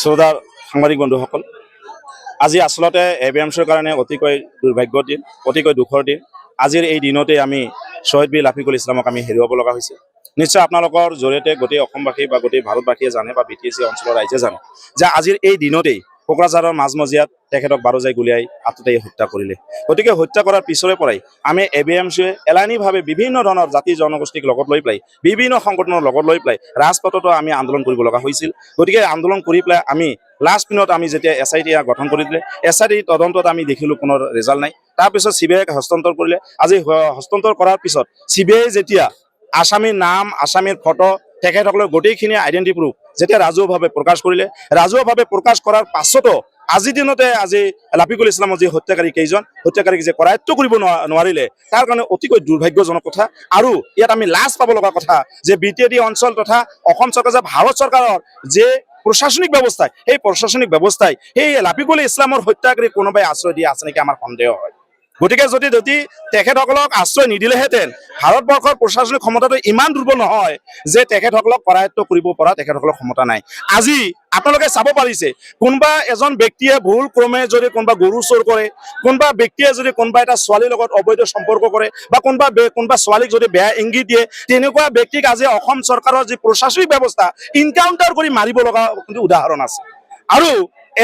শ্ৰোতাৰ সাংবাদিক বন্ধুসকল, আজি আচলতে এবিএমচিৰ কাৰণে অতিকৈ দুৰ্ভাগ্যৰ দিন, অতিকৈ দুখৰ দিন। আজিৰ এই দিনতেই আমি শ্বহীদ বীৰ লাফিকুল ইছলামক আমি হেৰুৱাব লগা হৈছে। নিশ্চয় আপোনালোকৰ জৰিয়তে গোটেই অসমবাসী বা গোটেই ভাৰতবাসীয়ে জানে বা BTC অঞ্চলৰ ৰাইজে জানে যে আজিৰ এই দিনতেই কোকৰাঝাৰৰ মাজমজিয়াত তেখেতক বাৰুজাই গুলীয়াই আততায়ী হত্যা কৰিলে। গতিকে হত্যা কৰাৰ পিছৰে পৰাই আমি এবিএমচিয়ে এলানিভাৱে বিভিন্ন ধৰণৰ জাতি জনগোষ্ঠীক লগত লৈ পেলাই, বিভিন্ন সংগঠনৰ লগত লৈ পেলাই ৰাজপথতো আমি আন্দোলন কৰিব লগা হৈছিল। গতিকে আন্দোলন কৰি পেলাই আমি লাষ্ট দিনত আমি যেতিয়া SIT গঠন কৰি দিলে, SIT তদন্তত আমি দেখিলোঁ কোনো ৰিজাল্ট নাই। তাৰপিছত CBI হস্তান্তৰ কৰিলে। আজি হস্তান্তৰ কৰাৰ পিছত CBI যেতিয়া আসামীৰ নাম, আসামীৰ ফটো, তেখেতসকলৰ গোটেইখিনি আইডেণ্টি প্ৰুফ যেতিয়া ৰাজহুৱাভাৱে প্ৰকাশ কৰিলে, ৰাজহুৱাভাৱে প্ৰকাশ কৰাৰ পাছতো আজিৰ দিনতে আজি লাফিকুল ইছলামৰ যি হত্যাকাৰী কেইজন, হত্যাকাৰীক যে কৰায়ত্ব কৰিব নোৱাৰিলে, তাৰ কাৰণে অতিকৈ দুৰ্ভাগ্যজনক কথা। আৰু ইয়াত আমি লাজ পাব লগা কথা যে BTD অঞ্চল তথা অসম চৰকাৰ যে ভাৰত চৰকাৰৰ যে প্ৰশাসনিক ব্যৱস্থাই, সেই প্ৰশাসনিক ব্যৱস্থাই সেই লাফিকুল ইছলামৰ হত্যাকাৰীক কোনোবাই আশ্ৰয় দিয়া আছে নেকি আমাৰ সন্দেহ হয়। গতিকে যদি তেখেতসকলক আশ্ৰয় নিদিলেহেঁতেন, ভাৰতবৰ্ষৰ প্ৰশাসনিক ক্ষমতাটো ইমান দুৰ্বল নহয় যে তেখেতসকলক কৰায়ত্ব কৰিব পৰা তেখেতসকলৰ ক্ষমতা নাই। আজি আপোনালোকে চাব পাৰিছে, কোনোবা এজন ব্যক্তিয়ে ভুল ক্ৰমে যদি কোনোবা গৰু চোৰ কৰে, কোনোবা ব্যক্তিয়ে যদি কোনোবা এটা ছোৱালীৰ লগত অবৈধ সম্পৰ্ক কৰে বা কোনোবা ছোৱালীক যদি বেয়া ইংগিত দিয়ে, তেনেকুৱা ব্যক্তিক আজি অসম চৰকাৰৰ যি প্ৰশাসনিক ব্যৱস্থা ইনকাউণ্টাৰ কৰি মাৰিব লগা কিন্তু উদাহৰণ আছে। আৰু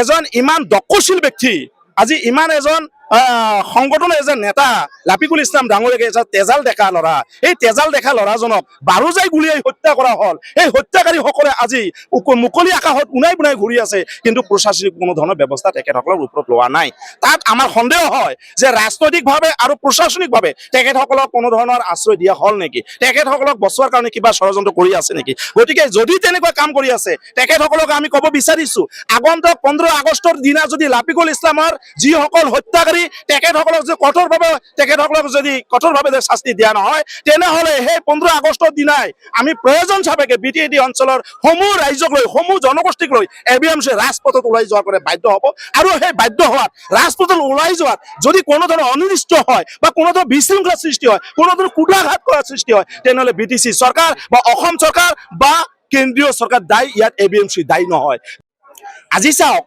এজন ইমান দক্ষশীল ব্যক্তি, আজি ইমান এজন সংগঠনৰ এজন নেতা লাফিকুল ইছলাম ডাঙৰীয়াকে এজন তেজাল দেখা ল'ৰা, এই তেজাল দেখা ল'ৰাজনক বাৰুজাই গুলীয়াই হত্যা কৰা হ'ল। এই হত্যাকাৰীসকলে আজি মুকলি আকাশত উনাই পুনাই ঘূৰি আছে, কিন্তু প্ৰশাসনিক কোনো ধৰণৰ ব্যৱস্থা তেখেতসকলৰ ওপৰত লোৱা নাই। তাত আমাৰ সন্দেহ হয় যে ৰাজনৈতিকভাৱে আৰু প্ৰশাসনিকভাৱে তেখেতসকলক কোনো ধৰণৰ আশ্ৰয় দিয়া হ'ল নেকি, তেখেতসকলক বচোৱাৰ কাৰণে কিবা ষড়যন্ত্ৰ কৰি আছে নেকি। গতিকে যদি তেনেকুৱা কাম কৰি আছে, তেখেতসকলক আমি ক'ব বিচাৰিছো, আগন্তুক 15 আগষ্টৰ দিনা যদি লাফিকুল ইছলামৰ যিসকল হত্যাকাৰী তেখেতসকলক যদি কঠোৰভাৱে শাস্তি দিয়া নহয়, তেনেহ'লে সেই 15 আগষ্টৰ দিনাই আমি প্ৰয়োজন সাপেক্ষে BTD অঞ্চলৰ সমূহ ৰাইজক লৈ, সমূহ জনগোষ্ঠীক লৈ এবিএমচি ৰাজপথত ওলাই যোৱাৰ কাৰণে বাধ্য হ'ব। আৰু সেই বাধ্য হোৱাত, ৰাজপথত ওলাই যোৱাত যদি কোনো ধৰণৰ অনিষ্ট হয় বা কোনো ধৰণৰ বিশৃংখলা সৃষ্টি হয়, কোনো ধৰণৰ কুটাঘাত কৰাৰ সৃষ্টি হয়, তেনেহ'লে BTC চৰকাৰ বা অসম চৰকাৰ বা কেন্দ্ৰীয় চৰকাৰ দায়ী, ইয়াত এবিএমচি দায়ী নহয়। আজি চাওক,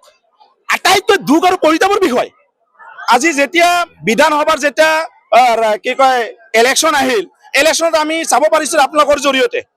আটাইতকৈ দুখ আৰু পৰিতাপৰ বিষয়, আজি যেতিয়া বিধানসভাৰ যেতিয়া কি কয় ইলেকশ্যন আহিল, ইলেকশ্যনত আমি চাব পাৰিছোঁ আপোনালোকৰ জৰিয়তে